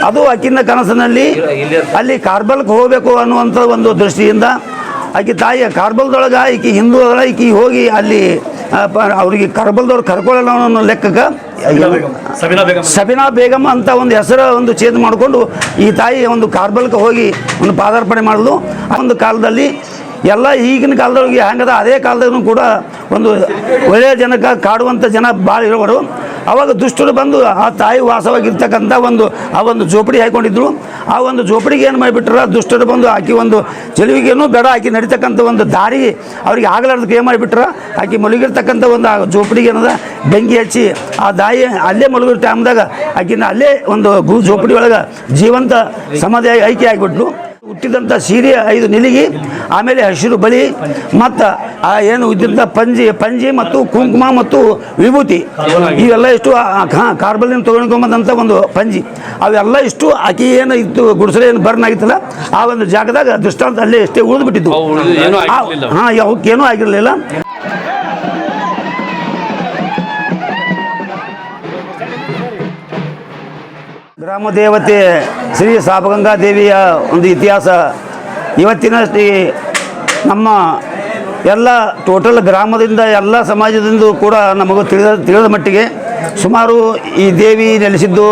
ಅದು ಆಕಿನ ಕನಸಿನಲ್ಲಿ ಅಲ್ಲಿ ಕಾರ್ಬಲ್ಗೆ ಹೋಗಬೇಕು ಅನ್ನುವಂಥ ಒಂದು ದೃಷ್ಟಿಯಿಂದ ಆಕೆ ತಾಯಿಯ ಕಾರ್ಬಲ್ದೊಳಗೆ ಈಕಿ ಹಿಂದೂ ಅದಳ ಈಕಿ ಹೋಗಿ ಅಲ್ಲಿ ಅವ್ರಿಗೆ ಕಾರ್ಬಲ್ದವ್ರು ಕರ್ಕೊಳ್ಳೋಣ ಅನ್ನೋ ಲೆಕ್ಕಕ್ಕೆ ಸಬಿನಾ ಬೇಗಮ್ ಅಂತ ಒಂದು ಹೆಸರು ಒಂದು ಚೇಂಜ್ ಮಾಡಿಕೊಂಡು ಈ ತಾಯಿ ಒಂದು ಕಾರ್ಬಲ್ಗೆ ಹೋಗಿ ಒಂದು ಪಾದಾರ್ಪಣೆ ಮಾಡಲು ಆ ಒಂದು ಕಾಲದಲ್ಲಿ ಎಲ್ಲ ಈಗಿನ ಕಾಲದೊಳಗೆ ಹೆಂಗದ ಅದೇ ಕಾಲದಾಗೂ ಕೂಡ ಒಂದು ಒಳ್ಳೆಯ ಜನಕ್ಕೆ ಕಾಡುವಂಥ ಜನ ಭಾಳ ಇರೋವರು. ಆವಾಗ ದುಷ್ಟರು ಬಂದು ಆ ತಾಯಿ ವಾಸವಾಗಿರ್ತಕ್ಕಂಥ ಆ ಒಂದು ಜೋಪಡಿ ಹಾಕೊಂಡಿದ್ರು. ಆ ಒಂದು ಜೋಪಡಿಗೆ ಏನು ಮಾಡಿಬಿಟ್ರ ದುಷ್ಟರು ಬಂದು ಆಕಿ ಒಂದು ಚೆಲುವಿಗೇನು ಬೇಡ ಆಕಿ ನಡೀತಕ್ಕಂಥ ಒಂದು ದಾರಿ ಅವ್ರಿಗೆ ಆಗಲಾರ್ದಕ್ಕೆ ಏನು ಮಾಡಿಬಿಟ್ರ ಆಕಿ ಮಲಗಿರ್ತಕ್ಕಂಥ ಒಂದು ಆ ಜೋಪಡಿಗೆ ಏನದ ಬೆಂಕಿ ಹಚ್ಚಿ ಆ ದಾಯಿ ಅಲ್ಲೇ ಮಲಗಿರೋ ಟೈಮ್ದಾಗ ಆಕಿನ ಅಲ್ಲೇ ಒಂದು ಜೋಪಡಿ ಒಳಗೆ ಜೀವಂತ ಸಮಾಧಿ ಐಕ್ಯ ಆಗಿಬಿಟ್ಲು. ಹುಟ್ಟಿದಂಥ ಸೀರೆ 5 ನಿಲಿಗಿ, ಆಮೇಲೆ ಹಸಿರು ಬಳಿ ಮತ್ತು ಏನು ಇದ್ದಂಥ ಪಂಜಿ ಮತ್ತು ಕುಂಕುಮ ಮತ್ತು ವಿಭೂತಿ ಇವೆಲ್ಲ ಇಷ್ಟು ಕಾರ್ಬಲ್ನಿಂದ ತೊಗೊಂಡ್ಕೊಂಬಂದಂಥ ಒಂದು ಪಂಜಿ ಅವೆಲ್ಲ ಇಷ್ಟು ಆಕಿ ಏನು ಇತ್ತು ಗುಡಿಸಲು ಏನು ಬರ್ನ್ ಆಗಿತ್ತಲ್ಲ ಆ ಒಂದು ಜಾಗದಾಗ ದೃಷ್ಟಾಂತ ಅಲ್ಲೇ ಎಷ್ಟೇ ಉಳಿದ್ಬಿಟ್ಟಿದ್ದು. ಅವಕ್ಕೇನೂ ಆಗಿರಲಿಲ್ಲ. ಗ್ರಾಮ ದೇವತೆ ಶ್ರೀ ಸಾಪಗಂಗಾ ದೇವಿಯ ಒಂದು ಇತಿಹಾಸ ಇವತ್ತಿನಷ್ಟು ನಮ್ಮ ಎಲ್ಲ ಟೋಟಲ್ ಗ್ರಾಮದಿಂದ ಎಲ್ಲ ಸಮಾಜದಿಂದ ಕೂಡ ನಮಗೂ ತಿಳಿದ ಮಟ್ಟಿಗೆ ಸುಮಾರು ಈ ದೇವಿ ನೆಲೆಸಿದ್ದು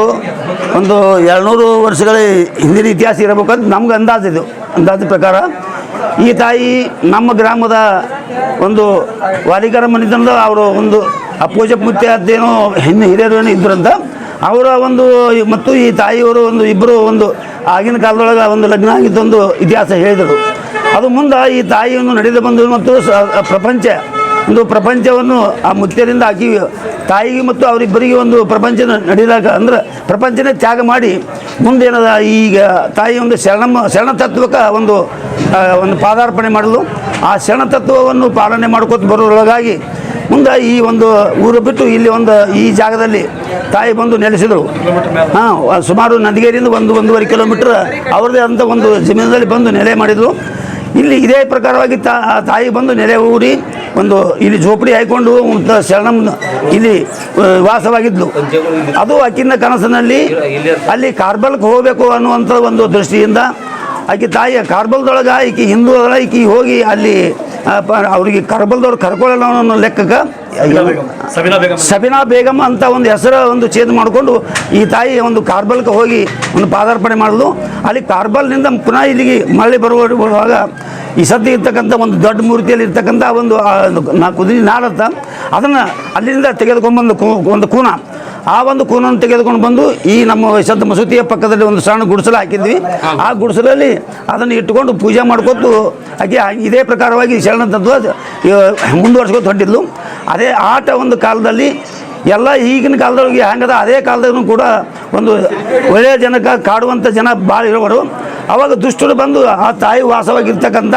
ಒಂದು 200 ವರ್ಷಗಳ ಹಿಂದಿನ ಇತಿಹಾಸ ಇರಬೇಕಂತ ನಮ್ಗೆ ಅಂದಾಜು ಪ್ರಕಾರ ಈ ತಾಯಿ ನಮ್ಮ ಗ್ರಾಮದ ಒಂದು ವಾಲಿಕರ ಮನೆಯಿಂದ ಅವರು ಒಂದು ಪೂಜೆ ಮುತ್ತೆ ಅದೇನೋ ಹಿರಿಯರು ಏನೋ ಇದ್ರಂತ ಅವರ ಒಂದು ಮತ್ತು ಈ ತಾಯಿಯವರು ಒಂದು ಇಬ್ಬರು ಒಂದು ಆಗಿನ ಕಾಲದೊಳಗೆ ಒಂದು ಲಗ್ನ ಆಗಿದ್ದೊಂದು ಇತಿಹಾಸ ಹೇಳಿದರು. ಅದು ಮುಂದೆ ಈ ತಾಯಿಯನ್ನು ನಡೆದು ಬಂದು ಮತ್ತು ಪ್ರಪಂಚವನ್ನು ಆ ಮುತ್ಯರಿಂದ ಹಾಕಿ ತಾಯಿಗೆ ಮತ್ತು ಅವರಿಬ್ಬರಿಗೆ ಒಂದು ಪ್ರಪಂಚ ನಡೆದಾಗ ಅಂದ್ರೆ ಪ್ರಪಂಚನೇ ತ್ಯಾಗ ಮಾಡಿ ಮುಂದೇನದ ಈಗ ತಾಯಿ ಒಂದು ಶರಣ ತತ್ವಕ್ಕೆ ಒಂದು ಪಾದಾರ್ಪಣೆ ಮಾಡಲು ಆ ಶರಣ ತತ್ವವನ್ನು ಪಾಲನೆ ಮಾಡ್ಕೊತ ಬರೋದ್ರೊಳಗಾಗಿ ಮುಂದೆ ಈ ಒಂದು ಊರು ಬಿಟ್ಟು ಇಲ್ಲಿ ಈ ಜಾಗದಲ್ಲಿ ತಾಯಿ ಬಂದು ನೆಲೆಸಿದರು. ಸುಮಾರು ನದಿಗೇರಿಯಿಂದ 1-1.5 ಕಿಲೋಮೀಟರ್ ಅವ್ರದ್ದೇ ಅಂತ ಒಂದು ಜಮೀನಲ್ಲಿ ಬಂದು ನೆಲೆ ಮಾಡಿದರು. ಇಲ್ಲಿ ಇದೇ ಪ್ರಕಾರವಾಗಿ ತಾಯಿ ಬಂದು ನೆಲೆ ಊರಿ ಇಲ್ಲಿ ಜೋಪಡಿ ಹಾಯ್ಕೊಂಡು ಶರಣಂ ಇಲ್ಲಿ ವಾಸವಾಗಿದ್ಲು. ಅದು ಆಕಿನ ಕನಸಿನಲ್ಲಿ ಅಲ್ಲಿ ಕಾರ್ಬಲ್ಗೆ ಹೋಗಬೇಕು ಅನ್ನುವಂಥ ಒಂದು ದೃಷ್ಟಿಯಿಂದ ಆಕೆ ತಾಯಿಯ ಕಾರ್ಬಲ್ದೊಳಗೆ ಈಕಿ ಹಿಂದೂ ಅದಳ ಈಕಿ ಹೋಗಿ ಅಲ್ಲಿ ಅವ್ರಿಗೆ ಕಾರ್ಬಲ್ದವ್ರು ಕರ್ಕೊಳ್ಳೋಣ ಅನ್ನೋ ಲೆಕ್ಕಕ್ಕೆ ಸಬಿನಾ ಬೇಗಮ್ ಅಂತ ಒಂದು ಹೆಸರು ಒಂದು ಚೇಂಜ್ ಮಾಡಿಕೊಂಡು ಈ ತಾಯಿ ಒಂದು ಕಾರ್ಬಲ್ಗೆ ಹೋಗಿ ಒಂದು ಪಾದಾರ್ಪಣೆ ಮಾಡಲು ಅಲ್ಲಿ ಕಾರ್ಬಲ್ನಿಂದ ಪುನಃ ಇಲ್ಲಿಗೆ ಮರಳಿ ಬರುವಾಗ ಈ ಸದ್ಯ ಇರ್ತಕ್ಕಂಥ ಒಂದು ದೊಡ್ಡ ಮೂರ್ತಿಯಲ್ಲಿ ಇರ್ತಕ್ಕಂಥ ಒಂದು ಕುದುರೆ ನಾಡತ್ತ ಅದನ್ನು ಅಲ್ಲಿಂದ ತೆಗೆದುಕೊಂಡ್ಬಂದು ಒಂದು ಕೂನ ಆ ಒಂದು ಕೂನನ್ನು ತೆಗೆದುಕೊಂಡು ಬಂದು ಈ ನಮ್ಮ ಸದ್ದ ಮಸೂತಿಯ ಪಕ್ಕದಲ್ಲಿ ಒಂದು ಸಣ್ಣ ಗುಡಿಸಲು ಹಾಕಿದ್ವಿ. ಆ ಗುಡಿಸಲಲ್ಲಿ ಅದನ್ನು ಇಟ್ಟುಕೊಂಡು ಪೂಜೆ ಮಾಡ್ಕೊತು ಆಕೆ ಇದೇ ಪ್ರಕಾರವಾಗಿ ಶರಣ ತತ್ವ ಮುಂದುವರ್ಸ್ಕೊತ ಹೊಂಟಿದ್ಲು. ಅದೇ ಆಟ ಒಂದು ಕಾಲದಲ್ಲಿ ಎಲ್ಲ ಈಗಿನ ಕಾಲದೊಳಗೆ ಹೆಂಗದ ಅದೇ ಕಾಲದಾಗೂ ಕೂಡ ಒಂದು ಒಳ್ಳೆಯ ಜನಕ್ಕೆ ಕಾಡುವಂಥ ಜನ ಭಾಳ ಇರೋವರು. ಆವಾಗ ದುಷ್ಟರು ಬಂದು ಆ ತಾಯಿ ವಾಸವಾಗಿರ್ತಕ್ಕಂಥ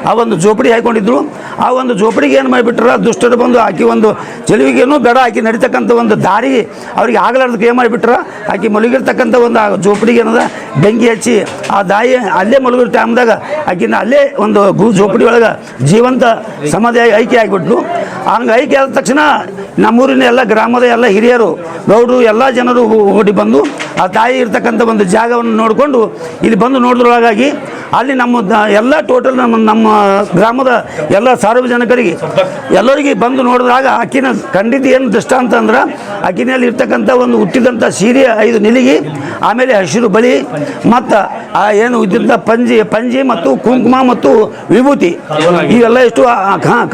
ಆ ಒಂದು ಜೋಪಡಿ ಹಾಕೊಂಡಿದ್ರು. ಆ ಒಂದು ಜೋಪಡಿಗೆ ಏನು ಮಾಡಿಬಿಟ್ರ ದುಷ್ಟರು ಬಂದು ಆಕಿ ಒಂದು ಚೆಲುವಿಗೇನು ಬೇಡ ಆಕಿ ನಡೀತಕ್ಕಂಥ ಒಂದು ದಾರಿ ಅವ್ರಿಗೆ ಆಗಲಾರ್ದಕ್ಕೆ ಏನು ಮಾಡಿಬಿಟ್ರ ಆಕಿ ಮಲಗಿರ್ತಕ್ಕಂಥ ಒಂದು ಆ ಜೋಪಡಿಗೆ ಏನದ ಬೆಂಕಿ ಹಚ್ಚಿ ಆ ದಾಯಿ ಅಲ್ಲೇ ಮಲಗಿರೋ ಟೈಮ್ದಾಗ ಆಕಿನ ಅಲ್ಲೇ ಒಂದು ಜೋಪಡಿ ಒಳಗೆ ಜೀವಂತ ಸಮಾಧಿ ಐಕ್ಯ ಆಗಿಬಿಟ್ಲು. ಹಂಗೆ ಐಕ್ಯ ಆದ ತಕ್ಷಣ ನಮ್ಮೂರಿನ ಎಲ್ಲ ಗ್ರಾಮದ ಎಲ್ಲ ಹಿರಿಯರು ಗೌಡರು ಎಲ್ಲ ಜನರು ಓಡಿ ಬಂದು ಆ ತಾಯಿ ಇರ್ತಕ್ಕಂಥ ಒಂದು ಜಾಗವನ್ನು ನೋಡಿಕೊಂಡು ಇಲ್ಲಿ ಬಂದು ನೋಡಿದ್ರೊಳಗಾಗಿ ಅಲ್ಲಿ ನಮ್ಮ ಎಲ್ಲ ಟೋಟಲ್ ನಮ್ಮ ಗ್ರಾಮದ ಎಲ್ಲ ಸಾರ್ವಜನಿಕರಿಗೆ ಎಲ್ಲರಿಗೆ ಬಂದು ನೋಡಿದಾಗ ಆಕಿನ ಖಂಡಿತ ಏನು ದೃಷ್ಟಾಂತ ಅಂದ್ರೆ ಆಕಿನಲ್ಲಿ ಇರ್ತಕ್ಕಂಥ ಒಂದು ಹುಟ್ಟಿದಂಥ ಸೀರೆ 5 ನಿಲಿಗಿ, ಆಮೇಲೆ ಹಸಿರು ಬಳಿ ಮತ್ತು ಏನು ಇದ್ದಂಥ ಪಂಜಿ ಮತ್ತು ಕುಂಕುಮ ಮತ್ತು ವಿಭೂತಿ ಇವೆಲ್ಲ ಇಷ್ಟು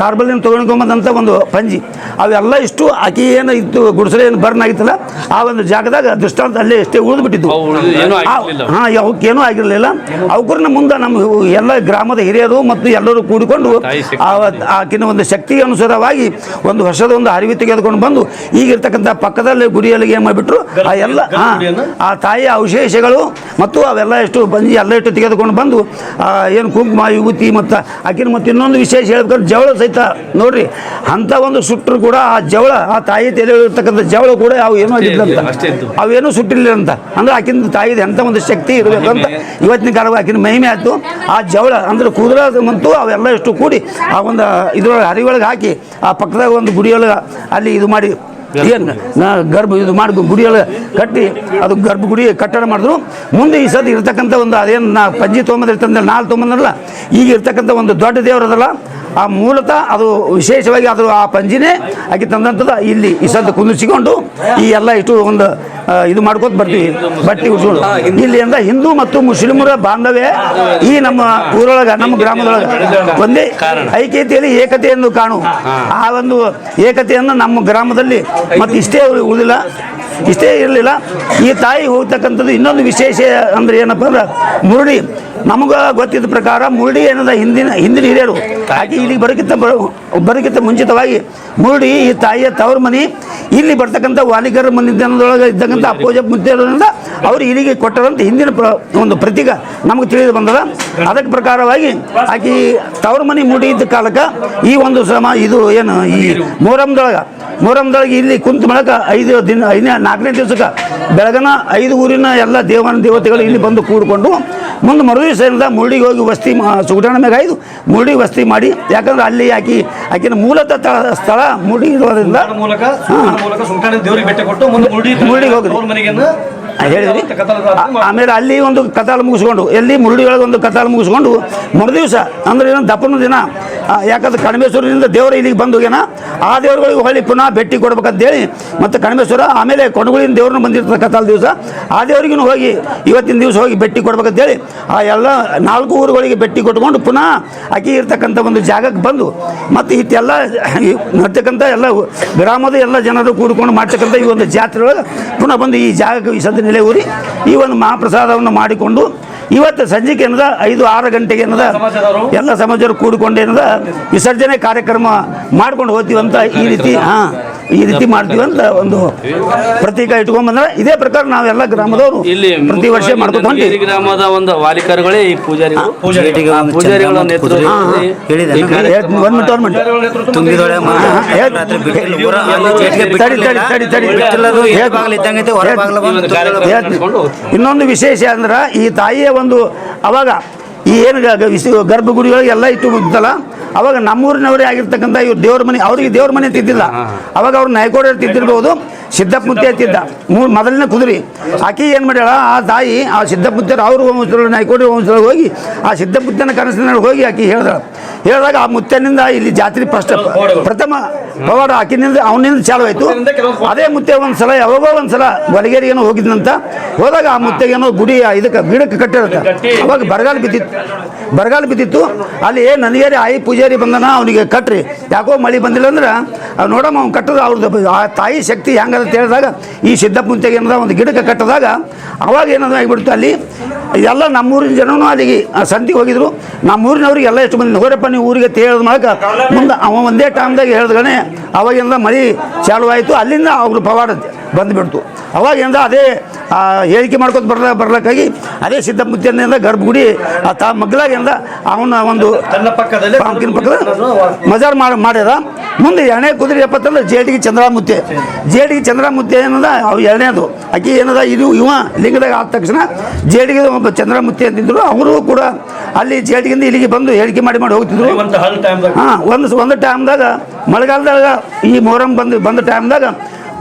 ಕಾರ್ಬಲ್ನಿಂದ ತೊಗೊಂಡ್ಕೊಂಬಂದಂಥ ಒಂದು ಪಂಜಿ ಅವೆಲ್ಲ ಇಷ್ಟು ಆಕಿ ಏನು ಇತ್ತು ಗುಡಿಸಲು ಏನು ಬರ್ನ್ ಆಗಿತ್ತಲ್ಲ ಆ ಒಂದು ಜಾಗದಾಗ ದೃಷ್ಟಾಂತ ಅಲ್ಲೇ ಎಷ್ಟೇ ಉಳಿದ್ಬಿಟ್ಟಿದ್ದು. ಅವಕ್ಕೇನೂ ಆಗಿರಲಿಲ್ಲ. ಅವಕರನ್ನ ಮುಂದೆ ನಮ್ಮ ಎಲ್ಲ ಗ್ರಾಮದ ಹಿರಿಯರು ಮತ್ತು ಎಲ್ಲರೂ ಕೂಡಿಕೊಂಡು ಆಕಿನ ಒಂದು ಶಕ್ತಿ ಅನುಸಾರವಾಗಿ ಒಂದು ವರ್ಷದ ಒಂದು ಅರಿವು ತೆಗೆದುಕೊಂಡು ಬಂದು ಈಗಿರ್ತಕ್ಕಂಥ ಪಕ್ಕದಲ್ಲಿ ಗುಡಿಯಲ್ಲಿ ಏನು ಮಾಡಿಬಿಟ್ರು ಆ ತಾಯಿಯ ಅವಶೇಷಗಳು ಮತ್ತು ಅವೆಲ್ಲ ಎಷ್ಟು ಬಂದು ಎಲ್ಲ ಇಟ್ಟು ತೆಗೆದುಕೊಂಡು ಬಂದು ಏನು ಕುಂಕುಮ ವಿಭೂತಿ ಮತ್ತು ಆಕಿನ ಮತ್ತು ಇನ್ನೊಂದು ವಿಶೇಷ ಹೇಳ್ಬೇಕಾದ್ರೆ ಜವಳ ಸಹಿತ ನೋಡ್ರಿ ಅಂಥ ಒಂದು ಸುಟ್ಟರು ಕೂಡ ಆ ಜವಳ ಆ ತಾಯಿ ತಲೆಯಲ್ಲಿರ್ತಕ್ಕಂಥ ಜವಳ ಕೂಡ ಅವು ಏನೂ ಆಗಿದ್ದಂತ ಅವೇನೂ ಸುಟ್ಟಿರಲಿಲ್ಲ ಅಂತ ಅಂದ್ರೆ ಆಕಿನ ತಾಯಿದ ಎಂಥ ಒಂದು ಶಕ್ತಿ ಇರಬೇಕಂತ ಇವತ್ತಿನ ಕಾಲ ಆಕಿನ ಮಹಿಮೆ ಆಯಿತು. ಆ ಜವಳ ಅಂದ್ರೆ ಕೂದಲ ಮತ್ತು ಅವೆಲ್ಲ ಎಷ್ಟು ಕೂಡಿ ಆ ಒಂದು ಇದ್ರೊಳಗೆ ಹರಿವೊಳಗೆ ಹಾಕಿ ಆ ಪಕ್ಕದಾಗ ಒಂದು ಗುಡಿಯೊಳಗೆ ಅಲ್ಲಿ ಇದು ಮಾಡಿ ಏನು ಗರ್ಭ ಇದು ಮಾಡಿ ಗುಡಿಯೆಲ್ಲ ಕಟ್ಟಿ ಅದು ಗರ್ಭಗುಡಿ ಕಟ್ಟಡ ಮಾಡಿದ್ರು. ಮುಂದೆ ಈ ಸತಿ ಇರ್ತಕ್ಕಂಥ ಒಂದು ಅದೇನು ಪಂಜಿ ತೊಗೊಂಬಂದಿರ್ತಂದ್ರೆ ನಾಲ್ ತೊಗೊಂಬಂದ್ರಲ್ಲ, ಈಗ ಇರ್ತಕ್ಕಂಥ ಒಂದು ದೊಡ್ಡ ದೇವರದಲ್ಲ, ಆ ಮೂಲತಃ ಅದು ವಿಶೇಷವಾಗಿ ಅದು ಆ ಪಂಜಿನೇ ಆಕೆ ತಂದಂಥದ್ದು ಇಲ್ಲಿ ಈ ಸದ್ದು ಕುಂದಿಸಿಕೊಂಡು ಈ ಎಲ್ಲ ಇಷ್ಟು ಒಂದು ಇದು ಮಾಡ್ಕೊತ ಬರ್ತೀವಿ, ಬಟ್ಟೆ ಉಡ್ಸ್ಕೊಂಡು. ಇಲ್ಲಿ ಅಂದ್ರೆ ಹಿಂದೂ ಮತ್ತು ಮುಸ್ಲಿಮರ ಬಾಂಧವ್ಯ ಈ ನಮ್ಮ ಊರೊಳಗೆ, ನಮ್ಮ ಗ್ರಾಮದೊಳಗೆ ಒಂದೇ ಐಕ್ಯತೆಯಲ್ಲಿ ಏಕತೆಯನ್ನು ಕಾಣು. ಆ ಒಂದು ಏಕತೆಯನ್ನು ನಮ್ಮ ಗ್ರಾಮದಲ್ಲಿ ಮತ್ತು ಇಷ್ಟೇ ಉಳಿದಿಲ್ಲ, ಇಷ್ಟೇ ಇರಲಿಲ್ಲ. ಈ ತಾಯಿ ಹೋಗ್ತಕ್ಕಂಥದ್ದು ಇನ್ನೊಂದು ವಿಶೇಷ ಅಂದ್ರೆ ಏನಪ್ಪ ಅಂದ್ರೆ ಮುರುಡಿ. ನಮಗೆ ಗೊತ್ತಿದ್ದ ಪ್ರಕಾರ ಮುರುಡಿ ಏನದ ಹಿಂದಿನ ಹಿರಿಯರು ಆಕೆ ಇಲ್ಲಿಗೆ ಬರೋಕ್ಕಿಂತ ಮುಂಚಿತವಾಗಿ ಮುರುಡಿ ಈ ತಾಯಿಯ ತವರ ಮನೆ, ಇಲ್ಲಿ ಬರ್ತಕ್ಕಂಥ ವಾಲಿಗರ ಮನೆತನದೊಳಗೆ ಇದ್ದಕ್ಕಂಥ ಅಪ್ಪೋಜ ಮುದ್ದರಿಂದ ಅವರು ಇಲ್ಲಿಗೆ ಕೊಟ್ಟರಂತ ಹಿಂದಿನ ಒಂದು ಪ್ರತೀಕ ನಮಗೆ ತಿಳಿದು ಬಂದದ. ಅದಕ್ಕೆ ಪ್ರಕಾರವಾಗಿ ಆಕೆ ತವರ ಮನೆ ಮುರುಡಿ ಇದ್ದ ಕಾಲಕ್ಕೆ ಈ ಒಂದು ಇದು ಏನು ಈ ಮೊಹರಂದೊಳಗೆ ಇಲ್ಲಿ ಕುಂತ ಬಳಕ 4ನೇ ದಿವಸಕ್ಕೆ ಬೆಳಗನ 5 ಊರಿನ ಎಲ್ಲ ದೇವತೆಗಳು ಇಲ್ಲಿ ಬಂದು ಕೂಡಿಕೊಂಡು ಮುಂದೆ ಮರುದಿವಸದಿಂದ ಮುರುಡಿಗೆ ಹೋಗಿ ವಸ್ತಿ ಸುಗಟಾಣ ಮ್ಯಾಗ ಆಯ್ದು ಮುರುಡಿ ವಸ್ತಿ ಮಾಡಿ. ಯಾಕಂದ್ರೆ ಅಲ್ಲಿ ಆಕಿನ ಮೂಲತಃ ಸ್ಥಳ ಮುರುಡಿ ಇರೋದ್ರಿಂದ ಮುರುಡಿಗೆ ಹೋಗಿ ಹೇಳಿದ್ರಿ. ಆಮೇಲೆ ಅಲ್ಲಿ ಒಂದು ಕತಾಲ ಮುಗಿಸ್ಕೊಂಡು, ಎಲ್ಲಿ ಮುರುಡಿ ಒಳಗೆ ಒಂದು ಕತಾಲ ಮುಗಿಸ್ಕೊಂಡು ಮರುದಿವಸ ಅಂದ್ರೆ ಏನೋ ದಪ್ಪನ ದಿನ, ಯಾಕಂದ್ರೆ ಕಣಿಮೇಶ್ವರದಿಂದ ದೇವರು ಇಲ್ಲಿಗೆ ಬಂದು ಹೋಗ್ಯಾನ, ಆ ದೇವರುಗಳಿಗೆ ಹೊಳ್ಳಿ ಪುನಃ ಭೇಟಿ ಕೊಡ್ಬೇಕಂತೇಳಿ ಮತ್ತು ಕಣಿಮೇಶ್ವರ ಆಮೇಲೆ ಕೊಡಗುಳಿನ ದೇವ್ರನ್ನ ಬಂದಿರ್ತದೆ ಕತಾಲ ದಿವಸ, ಆ ದೇವರಿಗೂ ಹೋಗಿ ಇವತ್ತಿನ ದಿವಸ ಹೋಗಿ ಭೇಟಿ ಕೊಡ್ಬೇಕಂತೇಳಿ ಆ ಎಲ್ಲ 4 ಊರುಗಳಿಗೆ ಭೇಟಿ ಕೊಟ್ಕೊಂಡು ಪುನಃ ಆಕಿ ಇರ್ತಕ್ಕಂಥ ಒಂದು ಜಾಗಕ್ಕೆ ಬಂದು ಮತ್ತು ಇಷ್ಟೆಲ್ಲ ನಡ್ತಕ್ಕಂಥ ಎಲ್ಲ ಗ್ರಾಮದ ಎಲ್ಲ ಜನರು ಕೂಡಿಕೊಂಡು ಮಾಡ್ತಕ್ಕಂಥ ಈ ಒಂದು ಜಾತ್ರೆ ಒಳಗೆ ಪುನಃ ಬಂದು ಈ ಜಾಗಕ್ಕೆ ಈ ಸದ್ಯ ನೆಲೆ ಊರಿ ಈ ಒಂದು ಮಹಾಪ್ರಸಾದವನ್ನು ಮಾಡಿಕೊಂಡು ಇವತ್ತು ಸಂಜೆಗೆ ಏನದ 5-6 ಗಂಟೆಗೆ ಏನದ ಎಲ್ಲ ಸಮಾಜರು ಕೂಡಿಕೊಂಡು ಏನದ ವಿಸರ್ಜನೆ ಕಾರ್ಯಕ್ರಮ ಮಾಡ್ಕೊಂಡು ಹೋಗ್ತೀವಂತ ಈ ರೀತಿ ಮಾಡ್ತೀವಂತ ಒಂದು ಪ್ರತೀಕ ಇಟ್ಕೊಂಡ್ಬಂದ್ರೆ ಇದೇ ಪ್ರಕಾರ ನಾವೆಲ್ಲ ಗ್ರಾಮದವರು ಪ್ರತಿ ವರ್ಷ ಮಾಡ್ಕೊಂಡು ಹೊಂಟೀವಿ. ಗ್ರಾಮದ ಒಂದು ವಾಲಿಕರುಗಳೇ ಈ ಪೂಜಾರಿಗಳ ಇನ್ನೊಂದು ವಿಶೇಷ ಅಂದ್ರೆ ಈ ತಾಯಿಯ ಒಂದು ಅವಾಗ ಈ ಏನು ಗರ್ಭಗುಡಿಗಳಿಗೆ ಎಲ್ಲ ಇಟ್ಟು ಮುಗ್ದಲ್ಲ, ಅವಾಗ ನಮ್ಮೂರಿನವರೇ ಆಗಿರ್ತಕ್ಕಂಥ ಇವ್ರು ದೇವ್ರ ಮನೆ, ಅವ್ರಿಗೆ ದೇವ್ರ ಮನೆ ತಿದ್ದಿಲ್ಲ. ಅವಾಗ ಅವ್ರು ನಾಯ್ಕೋಡೆ ತಿದ್ದಿರ್ಬೋದು, ಸಿದ್ದಪ್ಪ ಮುತ್ಯ ತಿದ್ದ ಮೊದಲಿನ ಕುದುರೆ. ಆಕಿ ಏನು ಮಾಡ್ಯಾಳ, ಆ ತಾಯಿ ಆ ಸಿದ್ದಪ್ಪ ಮುತ್ಯರು ಅವ್ರ ವಂಶದೊಳಗೆ ನಾಯ್ಕೋಡೆ ವಂಶದೊಳಗೆ ಹೋಗಿ ಆ ಸಿದ್ದಪ್ಪ ಮುತ್ಯನ ಕನಸಿನಲ್ಲಿ ಹೋಗಿ ಆಕಿ ಹೇಳಿದಾಗ ಆ ಮುತ್ಯನಿಂದ ಇಲ್ಲಿ ಜಾತ್ರೆ ಪ್ರಥಮ ಪವಾಡ ಆಕಿನಿಂದ ಅವನಿಂದ ಚಾಲು ಆಯಿತು. ಅದೇ ಮುತ್ಯ ಒಂದ್ಸಲ ಯಾವಾಗೋ ಒಂದ್ಸಲ ಬಲಗೇರಿಗೇನೋ ಹೋಗಿದ್ನಂತ, ಹೋದಾಗ ಆ ಮುತ್ಯಗೇನೋ ಗುಡಿ ಇದಕ್ಕೆ ಗಿಡಕ್ಕೆ ಕಟ್ಟಿರುತ್ತೆ. ಅವಾಗ ಬರಗಾಲ ಬಿದ್ದಿತ್ತು. ಅಲ್ಲಿ ನನಗೇರಿ ಆಯಿ ಪೂಜಾರಿ ಬಂದನ, ಅವನಿಗೆ ಕಟ್ರಿ, ಯಾಕೋ ಮಳೆ ಬಂದಿಲ್ಲ ಅಂದ್ರೆ ನೋಡಮ್ಮ ಅವ್ನು ಕಟ್ಟದ ಅವ್ರದ್ದು ಆ ತಾಯಿ ಶಕ್ತಿ ಹೆಂಗದ ಅಂತ ಹೇಳಿದಾಗ ಈ ಸಿದ್ದಪ್ಪ ಮುತ್ಯಗೆ ಏನದ ಒಂದು ಗಿಡಕ್ಕೆ ಕಟ್ಟಿದಾಗ ಅವಾಗ ಏನದ ಆಗಿಬಿಡ್ತು. ಅಲ್ಲಿ ಎಲ್ಲ ನಮ್ಮೂರಿನ ಜನನೂ ಅಲ್ಲಿಗೆ ಸಂತಿಗೆ ಹೋಗಿದ್ರು. ನಮ್ಮೂರಿನವ್ರಿಗೆ ಎಲ್ಲ ಎಷ್ಟು ಮಂದಿ ಹೋರಪ್ಪ ನೀವು ಊರಿಗೆ ತೇಳಿದ ಮೂಲಕ ಮುಂದೆ ಅವ ಒಂದೇ ಟೈಮ್ದಾಗ ಹೇಳಿದ್ಗಣೆ ಅವಾಗಿಂದ ಮಳೆ ಚಾಲು ಆಯಿತು. ಅಲ್ಲಿಂದ ಅವ್ರ ಪವಾಡ ಬಂದುಬಿಡ್ತು. ಅವಾಗಿಂದ ಅದೇ ಹೇಳಿಕೆ ಮಾಡ್ಕೊತ ಬರ್ಲಿಕ್ಕಾಗಿ ಅದೇ ಸಿದ್ದಪ್ಪ ಮುತ್ಯನಿಂದ ಗರ್ಭಗುಡಿ ಮಗ್ಲಾಗಿಂದ ಅವನ ಒಂದು ಪಕ್ಕದ ಮಜಾರ್ ಮಾಡ್ಯದ. ಮುಂದೆ ಎಣ್ಣೆ ಕುದುರೆ ಎಪ್ಪತ್ತಂದ್ರೆ ಜೇಡಿಗೆ ಚಂದ್ರಮುತ್ಯ ಏನದ ಅವು ಎರಡನೇದು. ಆಕಿ ಏನದ ಇದು ಇವ ಲಿಂಗದಾಗ ಆದ ತಕ್ಷಣ ಜೇಡಿಗೆ ಒಬ್ಬ ಚಂದ್ರಮುತ್ಯ ಅಂತಿದ್ರು. ಅವರು ಕೂಡ ಅಲ್ಲಿ ಜೇಡಿಗಿಂದ ಇಲ್ಲಿಗೆ ಬಂದು ಹೇಳಿಕೆ ಮಾಡಿ ಹೋಗ್ತಿದ್ರು. ಒಂದು ಟೈಮ್ದಾಗ ಮಳೆಗಾಲದಾಗ ಈ ಮೊಹರಂ ಬಂದ ಟೈಮ್ದಾಗ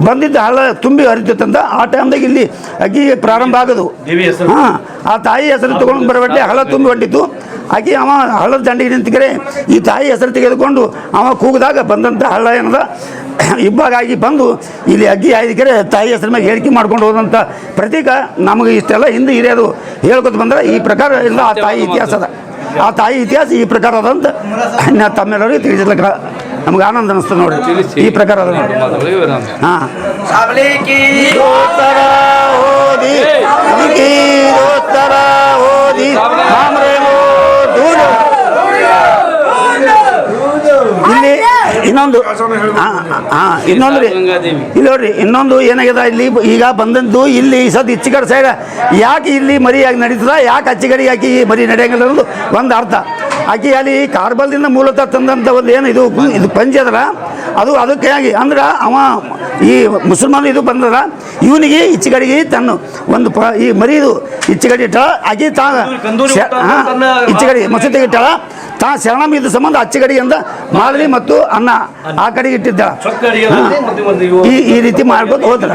ಬಂದಿದ್ದ ಹಳ್ಳ ತುಂಬಿ ಹರಿತಿತ್ತಂತ. ಆ ಟೈಮ್ದಾಗ ಇಲ್ಲಿ ಅಕ್ಕಿ ಪ್ರಾರಂಭ ಆಗೋದು. ಆ ತಾಯಿ ಹೆಸರು ತೊಗೊಂಡು ಬರಬಟ್ಟೆ ಹಳ್ಳ ತುಂಬಿ ಹೊಂಟಿತ್ತು. ಆಕಿ ಅವ ಹಳ್ಳದ ದಂಡಿಗೆ ನಿಂತಿಕರೆ ಈ ತಾಯಿ ಹೆಸರು ತೆಗೆದುಕೊಂಡು ಅವ ಕೂಗಿದಾಗ ಬಂದಂಥ ಹಳ್ಳ ಏನದ ಇಬ್ಬಾಗಾಗಿ ಬಂದು ಇಲ್ಲಿ ಅಗ್ಗಿ ಹಾಯ್ದಿಕರೆ ತಾಯಿ ಹೆಸರು ಮೇಲೆ ಹೇಳಿಕೆ ಮಾಡ್ಕೊಂಡು ಹೋದಂಥ ಪ್ರತೀಕ ನಮಗೆ ಇಷ್ಟೆಲ್ಲ ಹಿಂದೆ ಹಿರಿಯರು ಹೇಳ್ಕೊತ ಬಂದ್ರೆ ಈ ಪ್ರಕಾರ ಇಲ್ಲ ಆ ತಾಯಿ ಇತಿಹಾಸದ. ಆ ತಾಯಿ ಇತಿಹಾಸ ಈ ಪ್ರಕಾರ ಅದಂತ ತಮ್ಮೆಲ್ಲರಿಗೆ ತಿಳಿಸ್ಲಿಕ್ಕೆ ನಮ್ಗೆ ಆನಂದ ಅನಿಸ್ತದೆ ನೋಡಿ. ಈ ಪ್ರಕಾರ ಅದ ಇಲ್ಲಿ ಇನ್ನೊಂದು ಇಲ್ಲಿ ನೋಡ್ರಿ, ಇನ್ನೊಂದು ಏನಾಗ್ಯದ ಇಲ್ಲಿ ಈಗ ಬಂದಂತು ಇಲ್ಲಿ ಸದ್ ಇಚ್ಚಿಗಡೆ ಸೈಡ್ ಯಾಕೆ ಇಲ್ಲಿ ಮರಿಯಾಗಿ ನಡೀತದ, ಯಾಕೆ ಅಚ್ಚಿಗಡೆ ಯಾಕೆ ಈ ಮರಿ ನಡೆಯಂಗಿಲ್ಲ ಅನ್ನೋದು ಒಂದು ಅರ್ಥ. ಆಕೆ ಅಲ್ಲಿ ಕಾರ್ಬಲ್ದಿಂದ ಮೂಲತಃ ತಂದಂಥ ಒಂದು ಏನು ಇದು ಪಂಚ ಅದಲ್ಲ ಅದು ಅದಕ್ಕೆ ಆಗಿ ಅಂದ್ರೆ ಅವ ಈ ಮುಸಲ್ಮಾನ ಇದು ಬಂದದ ಇವನಿಗೆ ಇಚ್ಚಿಗಡಿಗೆ ತನ್ನ ಒಂದು ಈ ಮರಿದು ಇಚ್ಚಿಗಡಿ ಇಟ್ಟಾಳ. ಆಕೆ ಇಚ್ಚಿಗಡಿ ಮಸೂತಿಗೆ ಇಟ್ಟಾಳ. ತಾ ಶರಣಂ ಇದ್ದ ಸಂಬಂಧ ಅಚ್ಚ ಕಡೆಯಿಂದ ಮಾದಲಿ ಮತ್ತು ಅನ್ನ ಆ ಕಡೆಗೆ ಇಟ್ಟಿದ್ದ ಈ ರೀತಿ ಮಾಡ್ಕೊಂಡು ಹೋದ್ರ.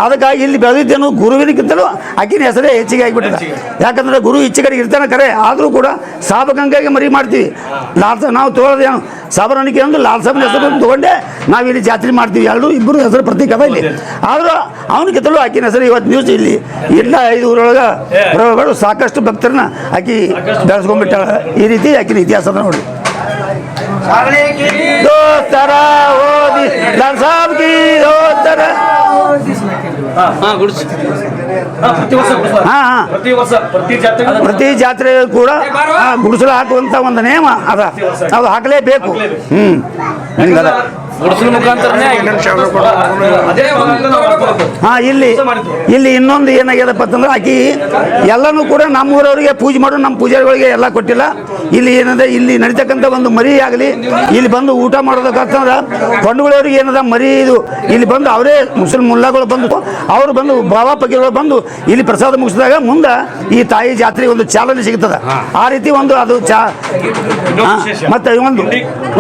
ಅದಕ್ಕಾಗಿ ಇಲ್ಲಿ ಬೆಳೆದಿದ್ದೇನು ಗುರುವಿನಕ್ಕಿಂತಲೂ ಆಕಿನ ಹೆಸರೇ ಹೆಚ್ಚಿಗೆ ಆಗಿಬಿಟ್ಟಿದೆ. ಯಾಕಂದ್ರೆ ಗುರು ಈಚೆ ಕಡೆಗೆ ಇರ್ತಾನೆ ಕರೆ, ಆದರೂ ಕೂಡ ಸಾಬಗಂಗೆಗೆ ಮರಿ ಮಾಡ್ತೀವಿ. ನಾವು ತಗೊಳ್ಳೋದೇನು ಸಾಬರಣಿಕೆ ಅಂದ್ರೆ ಲಾಲ್ ಸಾಬನ ಹೆಸರು ತೊಗೊಂಡೆ ನಾವು ಇಲ್ಲಿ ಜಾತ್ರೆ ಮಾಡ್ತೀವಿ. ಇಬ್ಬರು ಹೆಸರು ಪ್ರತೀಕ ಅದ ಇಲ್ಲಿ. ಆದರೂ ಅವನಿಗಿಂತಲೂ ಆಕಿನ ಹೆಸರು ಇವತ್ತು ದಿವಸ ಇಲ್ಲಿ ಎಲ್ಲ 5 ಊರೊಳಗೆ ಬರೋಗಳು ಸಾಕಷ್ಟು ಭಕ್ತರನ್ನ ಆಕಿ ಬೆಳೆಸ್ಕೊಂಡ್ಬಿಟ್ಟಾಳ. ಈ ರೀತಿ ಆಕಿನ ಇತಿಹಾಸ ಅದ ನೋಡಿ. ದೋಸ್ತರ ಓದಿ ಲಾಲ್ ಸಾಬ್ ಕಿ ದೋಸ್ತರ ಪ್ರತಿ ಜಾತ್ರೆ ಕೂಡ ಗುಡಿಸಲು ಹಾಕುವಂತ ಒಂದು ನಿಯಮ ಅದ, ಅದು ಹಾಕಲೇಬೇಕು. ಇಲ್ಲಿ ಇನ್ನೊಂದು ಏನಾಗ್ಯದಪ್ಪ ಅಂತಂದ್ರೆ ಆಕಿ ಎಲ್ಲನೂ ಕೂಡ ನಮ್ಮೂರವರಿಗೆ ಪೂಜೆ ಮಾಡು, ನಮ್ಮ ಪೂಜಾರಿಗಳಿಗೆ ಎಲ್ಲ ಕೊಟ್ಟಿಲ್ಲ. ಇಲ್ಲಿ ಏನಂದ್ರೆ ಇಲ್ಲಿ ನಡೀತಕ್ಕಂಥ ಒಂದು ಮರಿ ಆಗಲಿ, ಇಲ್ಲಿ ಬಂದು ಊಟ ಮಾಡೋದಕ್ಕಂತಂದ್ರೆ ಕೊಂಡುಗಳವ್ರಿಗೆ ಏನದ ಮರಿ ಇದು ಇಲ್ಲಿ ಬಂದು ಅವರೇ ಮುಸ್ಲಿಂ ಮುಲ್ಲಾಗಳು ಬಂದು ಅವರು ಬಂದು ಬಾಬಾ ಪಕೀರ್ಗಳು ಬಂದು ಇಲ್ಲಿ ಪ್ರಸಾದ ಮುಗಿಸಿದಾಗ ಮುಂದೆ ಈ ತಾಯಿ ಜಾತ್ರೆ ಒಂದು ಚಾಲನೆ ಸಿಗ್ತದೆ. ಆ ರೀತಿ ಒಂದು ಅದು ಮತ್ತೆ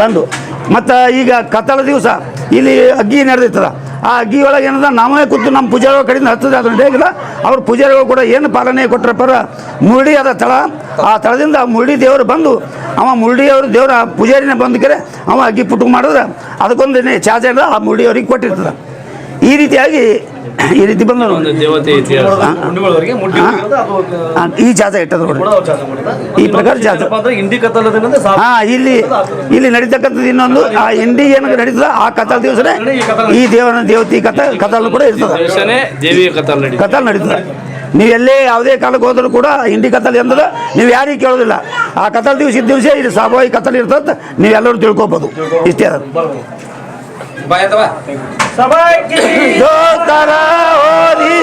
ಒಂದು ಮತ್ತು ಈಗ ಕತ್ತಲ ದಿವಸ ಇಲ್ಲಿ ಅಗ್ಗಿ ನಡೆದಿರ್ತದೆ. ಆ ಅಗ್ಗಿ ಒಳಗೆ ಏನದ ನಾವೇ ಕೂತು ನಮ್ಮ ಪೂಜಾರಿಗಳ ಕಡೆಯಿಂದ ಹತ್ತದೆ, ಅದನ್ನು ಹೇಗಿಲ್ಲ ಅವ್ರ ಪೂಜಾರಿಗಳು ಕೂಡ ಏನು ಪಾಲನೆ ಕೊಟ್ಟರಪ್ಪರ ಮುರುಡಿ ಅದ ತಳ, ಆ ತಳದಿಂದ ಮುರುಡಿ ದೇವರು ಬಂದು ಅವ ಮುರುಡಿಯವರು ದೇವರ ಪೂಜಾರಿನೇ ಬಂದಕರೆ ಅವ ಅಗ್ಗಿ ಪುಟ್ಟು ಮಾಡಿದ್ರೆ ಅದಕ್ಕೊಂದು ಚಾರ್ಜ್ ಇರೋದು ಆ ಮುರುಡಿಯವ್ರಿಗೆ ಕೊಟ್ಟಿರ್ತದೆ. ಈ ರೀತಿಯಾಗಿ ಈ ರೀತಿ ಬಂದವರು ಈ ಜಾತ್ರೆ ಇಟ್ಟದ ನೋಡಿ. ಈ ಪ್ರಕಾರ ಜಾತ್ರೆ ಇಲ್ಲಿ ನಡೀತಕ್ಕಂಥದ್ದು ಇನ್ನೊಂದು ಆ ಇಂಡಿ ಏನು ನಡೀತದ ಆ ಕತ್ತಲ ದಿವಸನೇ ಈ ದೇವತಿ ಕತ್ತಲು ಕೂಡ ಇರ್ತದೆ, ಕತ್ತಲು ನಡೀತದೆ. ನೀವು ಎಲ್ಲೇ ಯಾವುದೇ ಕಾಲಕ್ಕೆ ಹೋದರೂ ಕೂಡ ಇಂಡಿ ಕತ್ತಲು ಎಂದ್ರೆ ನೀವು ಯಾರಿಗೆ ಕೇಳೋದಿಲ್ಲ. ಆ ಕತ್ತಲ ದಿವಸ ದಿವಸ ಇಲ್ಲಿ ಸ್ವಾಭಾವಿಕ ಕತ್ತಲು ಇರ್ತದೆ, ನೀವೆಲ್ಲರೂ ತಿಳ್ಕೊಬೋದು. ಇಷ್ಟೇ ಅದು. ದೋಸ್ತರ ಓದಿ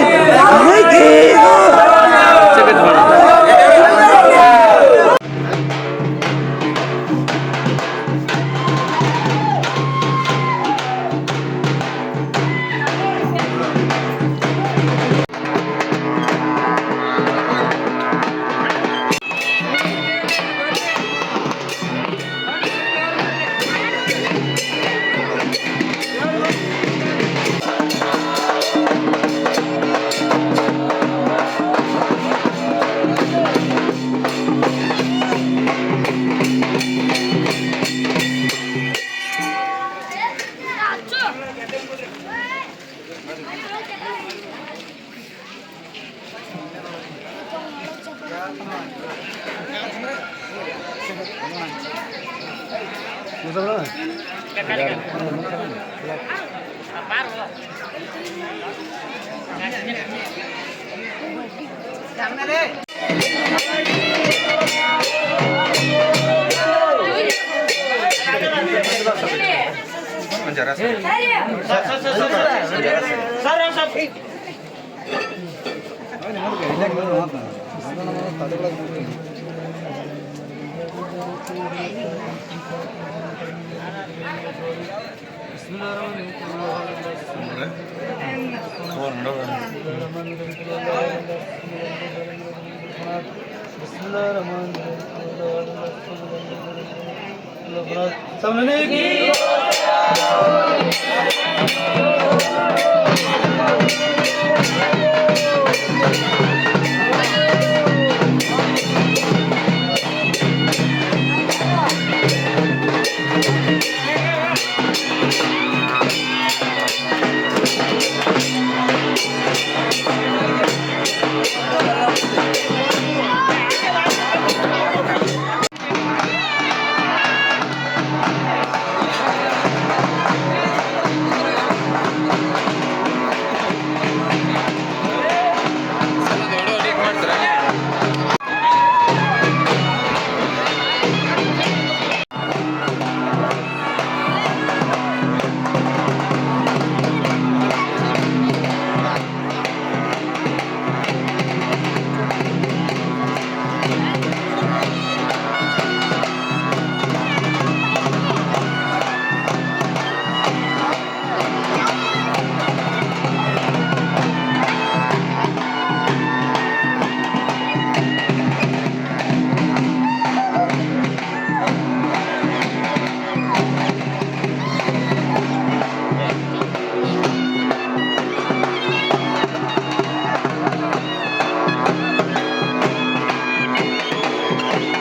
ನಮಸ್ಕಾರ